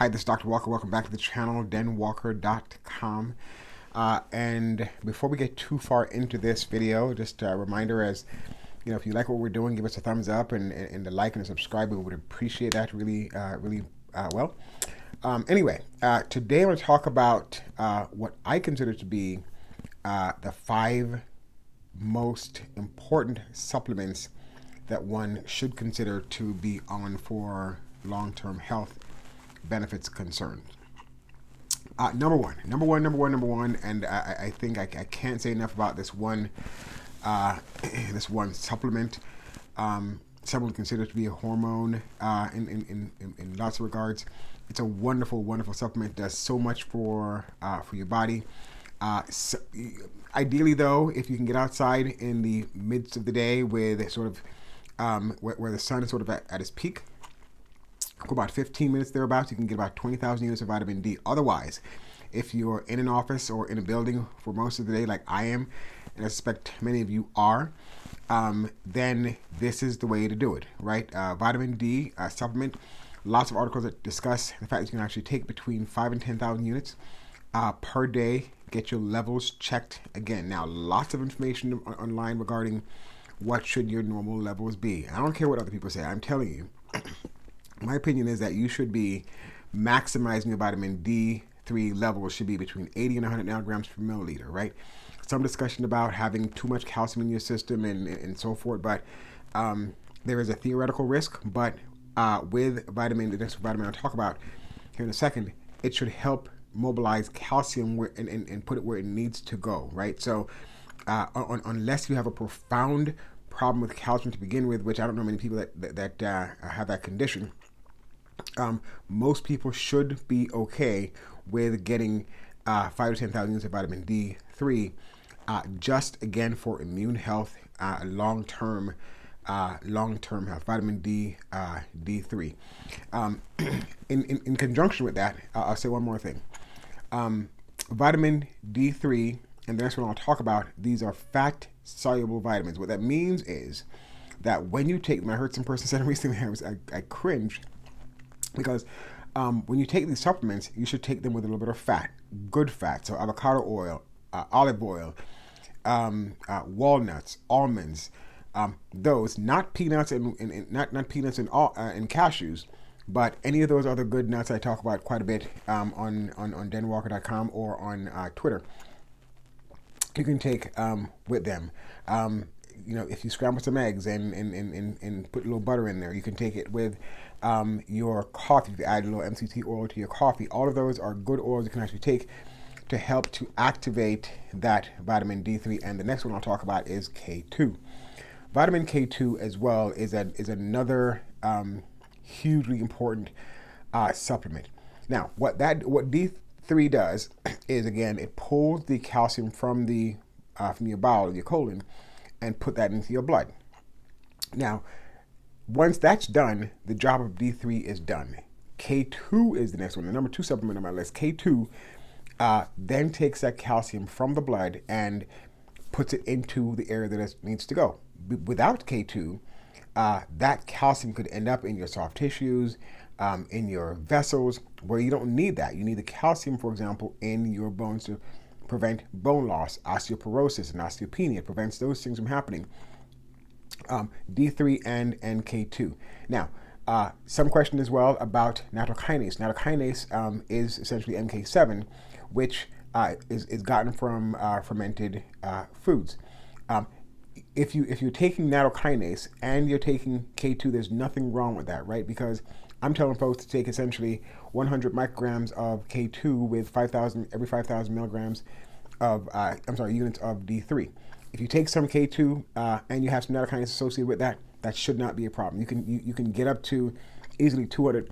Hi, this is Dr. Walker. Welcome back to the channel, denwalker.com. And before we get too far into this video, just a reminder, as you know, if you like what we're doing, give us a thumbs up and the like and the subscribe. We would appreciate that really well. Anyway, today I want to talk about what I consider to be the 5 most important supplements that one should consider to be on for long-term health benefits concerns. Number one, and I think I can't say enough about this one supplement. Someone considered to be a hormone in lots of regards. It's a wonderful supplement. It does so much for your body. So, ideally, though, if you can get outside in the midst of the day with sort of where the sun is sort of at its peak, for about 15 minutes thereabouts, you can get about 20,000 units of vitamin D. Otherwise, if you're in an office or in a building for most of the day, like I am, and I suspect many of you are, then this is the way to do it, right? Vitamin D supplement. Lots of articles that discuss the fact that you can actually take between 5 and 10,000 units per day. Get your levels checked again. Now, lots of information online regarding what should your normal levels be. I don't care what other people say. I'm telling you, my opinion is that you should be maximizing your vitamin D3 levels should be between 80 and 100 nanograms per milliliter, right? Some discussion about having too much calcium in your system and so forth, but there is a theoretical risk. But with the next vitamin I'll talk about here in a second, it should help mobilize calcium and put it where it needs to go, right? So unless you have a profound problem with calcium to begin with, which I don't know many people that have that condition, most people should be okay with getting 5 to 10,000 units of vitamin D3, just again for immune health, long-term health. Vitamin D3. In conjunction with that, I'll say one more thing. Vitamin D3, and the next one I'll talk about, these are fat-soluble vitamins. What that means is that when you take them, I heard some person say recently, I cringed, because when you take these supplements, you should take them with a little bit of fat, good fat. So avocado oil, olive oil, walnuts, almonds, those, not peanuts and not peanuts and cashews, but any of those other good nuts I talk about quite a bit on denwalker.com or on Twitter. You can take with them. You know, if you scramble some eggs and put a little butter in there, you can take it with your coffee. If you add a little MCT oil to your coffee, all of those are good oils you can actually take to help to activate that vitamin D3. And the next one I'll talk about is K2. Vitamin K2 as well is another hugely important supplement. Now, what D3 does is, again, it pulls the calcium from your bowel, your colon, and put that into your blood. Now, once that's done, the job of D3 is done. K2 is the next one, the number 2 supplement on my list. K2 then takes that calcium from the blood and puts it into the area that it needs to go. Without K2, that calcium could end up in your soft tissues, in your vessels, where you don't need that. You need the calcium, for example, in your bones to prevent bone loss, osteoporosis, and osteopenia. It prevents those things from happening. D3 and K2. Now, some question as well about nattokinase. Nattokinase is essentially MK7, which is gotten from fermented foods. If you're taking nattokinase and you're taking K2, there's nothing wrong with that, right? Because I'm telling folks to take essentially 100 micrograms of K2 with every 5,000 milligrams of units of D3. If you take some K2 and you have some nattokinase associated with that, that should not be a problem. You can get up to easily 200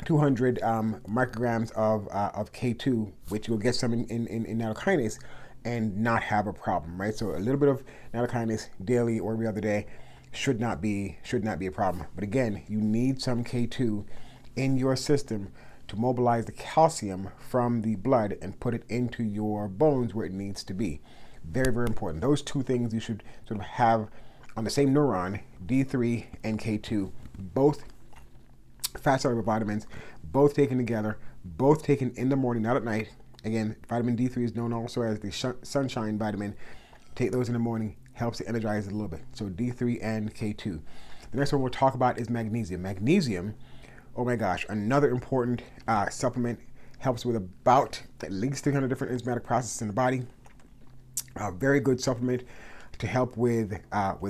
micrograms of K2, which you'll get some in nattokinase, and not have a problem, right? So a little bit of nattokinase daily or every other day should not be a problem. But again, you need some K2 in your system to mobilize the calcium from the blood and put it into your bones where it needs to be. Very, very important. Those two things you should sort of have on the same neuron, D3 and K2, both fat soluble vitamins, both taken together, both taken in the morning, not at night. Again, vitamin D3 is known also as the sunshine vitamin. Take those in the morning, helps to energize it a little bit. So D3 and K2. The next one we'll talk about is magnesium. Magnesium, oh my gosh, another important supplement. Helps with about at least 300 different enzymatic processes in the body. A very good supplement to help with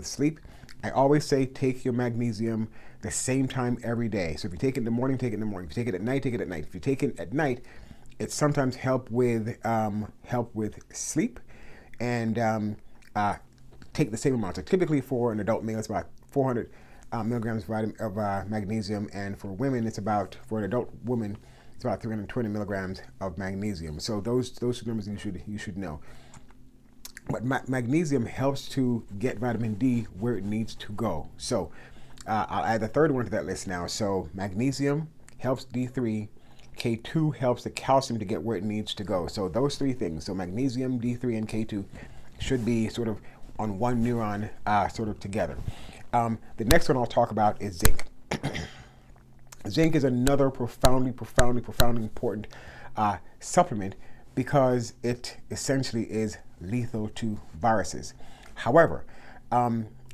sleep. I always say take your magnesium the same time every day. So if you take it in the morning, take it in the morning. If you take it at night, take it at night. If you take it at night, it sometimes help with sleep, and take the same amount. So typically for an adult male, it's about 400 milligrams of magnesium, and for women, it's about, for an adult woman, it's about 320 milligrams of magnesium. So those two numbers you should know. But magnesium helps to get vitamin D where it needs to go. So I'll add the third one to that list now. So magnesium helps D3, K2 helps the calcium to get where it needs to go. So those three things, so magnesium, D3, and K2 should be sort of on one neuron, sort of together. The next one I'll talk about is zinc. Zinc is another profoundly important supplement because it essentially is lethal to viruses. However,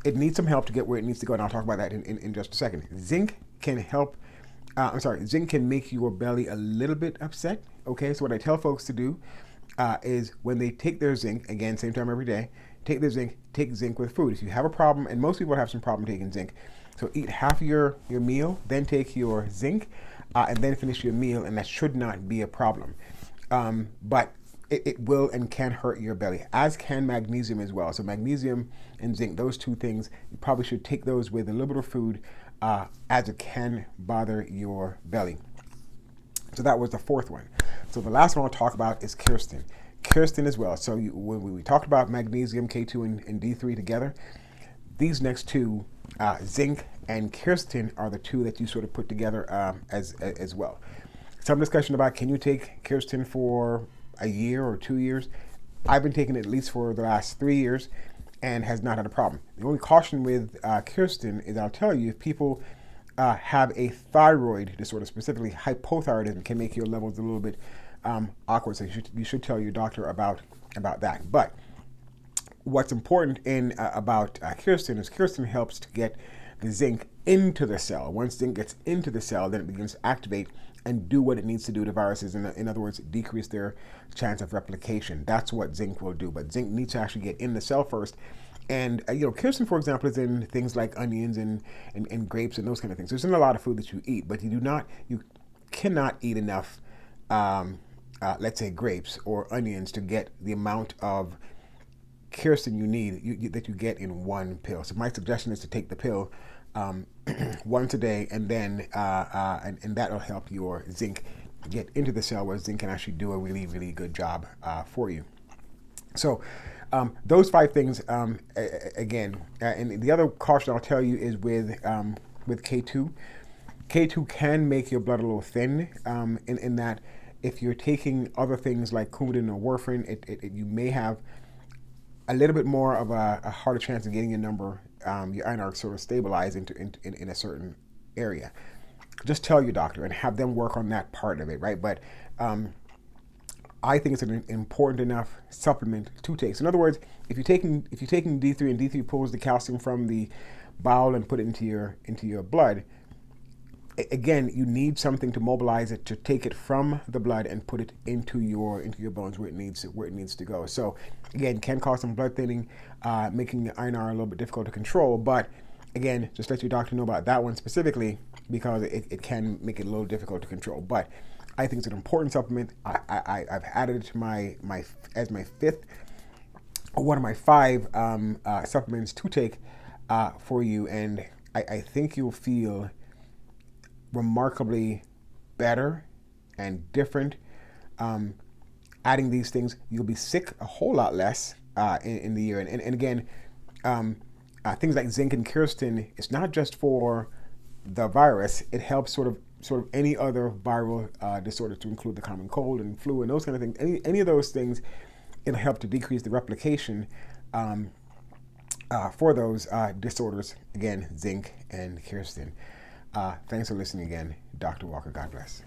it needs some help to get where it needs to go, and I'll talk about that in just a second. Zinc can help, zinc can make your belly a little bit upset, okay? So what I tell folks to do is when they take their zinc, again, same time every day, take zinc with food. If you have a problem, and most people have some problem taking zinc, so eat half of your meal, then take your zinc, and then finish your meal, and that should not be a problem. But it will and can hurt your belly, as can magnesium as well. So magnesium and zinc, those two things, you probably should take those with a little bit of food, as it can bother your belly. So that was the fourth one. So the last one I'll talk about is quercetin. Quercetin as well. So when we talked about magnesium, K2, and D3 together, these next two, zinc and quercetin, are the two that you sort of put together as well. Some discussion about, can you take quercetin for a year or 2 years? I've been taking it at least for the last 3 years and has not had a problem. The only caution with quercetin is, I'll tell you, if people have a thyroid disorder, specifically hypothyroidism, can make your levels a little bit awkward. So you should tell your doctor about that. But what's important about quercetin is quercetin helps to get the zinc into the cell. Once zinc gets into the cell, then it begins to activate and do what it needs to do to viruses. In other words, decrease their chance of replication. That's what zinc will do. But zinc needs to actually get in the cell first. And quercetin, for example, is in things like onions and grapes and those kind of things. So it's in a lot of food that you eat, but you cannot eat enough, let's say, grapes or onions to get the amount of quercetin you need that you get in one pill. So my suggestion is to take the pill once a day, and then and that'll help your zinc get into the cell, where zinc can actually do a really good job for you. So those 5 things, again, and the other caution I'll tell you is with K2. K2 can make your blood a little thin, in that if you're taking other things like Coumadin or warfarin, you may have a little bit more of a harder chance of getting your number, your INR sort of stabilized in a certain area. Just tell your doctor and have them work on that part of it, right? But I think it's an important enough supplement to take. So in other words, if you're taking D3 and D3 pulls the calcium from the bowel and put it into your blood, again, you need something to mobilize it, to take it from the blood and put it into your bones where it needs to go. So again, can cause some blood thinning, making the INR a little bit difficult to control. But again, just let your doctor know about that one specifically, because it can make it a little difficult to control. But I think it's an important supplement. I've added it to as my fifth, or one of my 5 supplements to take for you, and I think you'll feel remarkably better and different. Adding these things, you'll be sick a whole lot less in the year. And again, things like zinc and quercetin, it's not just for the virus. It helps sort of any other viral disorder, to include the common cold and flu and those kind of things. Any of those things, it'll help to decrease the replication for those disorders. Again, zinc and quercetin. Thanks for listening again. Dr. Walker, God bless.